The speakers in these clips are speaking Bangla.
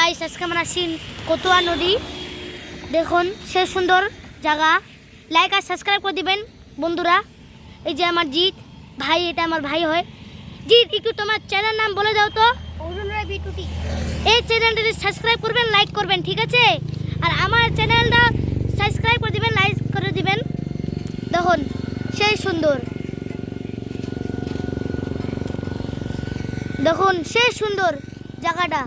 গাইস আজকে আমরা আসি কতুয়া নদী। দেখুন সে সুন্দর জায়গা। লাইক আর সাবস্ক্রাইব করে দিবেন বন্ধুরা। এই যে আমার জিৎ ভাই, এটা আমার ভাই হয়। জিৎ একটু তোমার চ্যানেল নাম বলে দাও তো। অরুণ রায় বিটুটি। এই চ্যানেলটি সাবস্ক্রাইব করবেন, লাইক করবেন, ঠিক আছে? আর আমার চ্যানেলটা সাবস্ক্রাইব করে দিবেন, লাইক করে দিবেন। দেখুন সেই সুন্দর, দেখুন সেই সুন্দর জায়গাটা।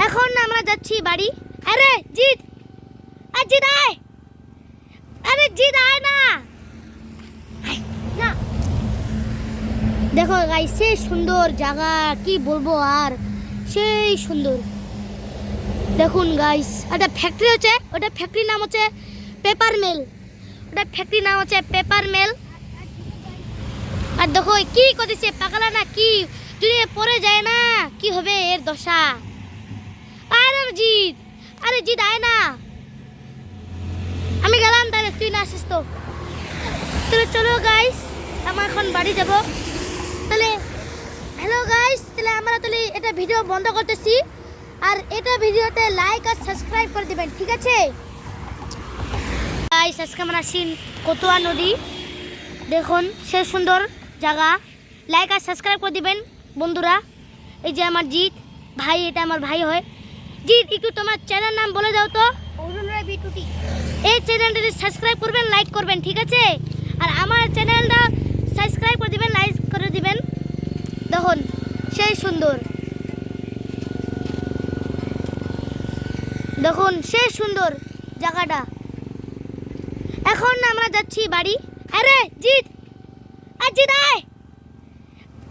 এখন আমরা যাচ্ছি বাড়ি। আরে জিৎ, জিৎ আয়, আরে জিৎ আয় না। দেখো গাইস সেই সুন্দর জায়গা, কি বলবো আর, সেই সুন্দর। দেখুন গাইস একটা ফ্যাক্টরি হচ্ছে, ওটা ফ্যাক্টরির নাম হচ্ছে পেপার মিল। ওটা ফ্যাক্টরির নাম হচ্ছে পেপার মিল। আর দেখো কি করতেছে পাগলা না কি, যদি পড়ে যায় না কি হবে এর দশা। আরে জিৎ, আরে জিৎ আয় না। আমি গেলাম, তাহলে তুই না আসিস তো। তাহলে চলো গাইস আমরা এখন বাড়ি যাব। তাহলে হ্যালো গাইস, তাহলে আমরা তাহলে এটা ভিডিও বন্ধ করতেছি। আর এটা ভিডিওতে লাইক আর সাবস্ক্রাইব করে দিবেন, ঠিক আছে গাইস? আজকে আমরা আসি কতুয়া নদী। দেখুন সে সুন্দর জায়গা। লাইক আর সাবস্ক্রাইব করে দিবেন বন্ধুরা। এই যে আমার জিৎ ভাই, এটা আমার ভাই হয়। জিৎ একটু তোমার চ্যানেল নাম বলে দাও তো। অরুণ রায় বিটুটি। এই চ্যানেলটি সাবস্ক্রাইব করবেন, লাইক করবেন, ঠিক আছে? আর আমার চ্যানেলটা সাবস্ক্রাইব করে দিবেন, লাইক করে দিবেন। দেখুন সেই সুন্দর, দেখুন সেই সুন্দর জায়গাটা। এখন আমরা যাচ্ছি বাড়ি। আরে জিৎ, জিৎ আয়,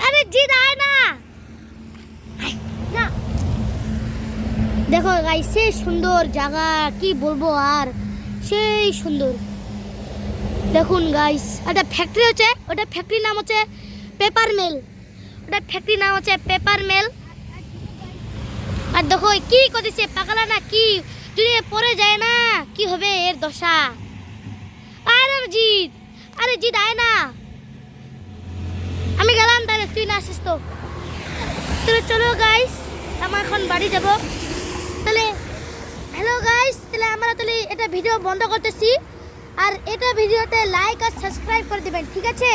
আরে জিৎ আয় না। দেখো গাইস সেই সুন্দর জায়গা, কি বলবো আর, সেই সুন্দর। দেখুন গাইস একটা ফ্যাক্টরি হচ্ছে, ওটা ফ্যাক্টরির নাম হচ্ছে পেপার মিল। ওটা ফ্যাক্টরির নাম হচ্ছে পেপার মিল। আর দেখো কি করতেছে পাগলা না কি, যদি পড়ে যায় না কি হবে এর দশা। আরে জিৎ, আরে জিৎ আয় না। আমি গেলাম, তাহলে তুই না আসিস তো। তাহলে চলো গাইস আমরা এখন বাড়ি যাব। তাহলে হ্যালো গাইস, তাহলে আমরা তাহলে এটা ভিডিও বন্ধ করতেছি। আর এটা ভিডিওতে লাইক আর সাবস্ক্রাইব করে দিবেন, ঠিক আছে?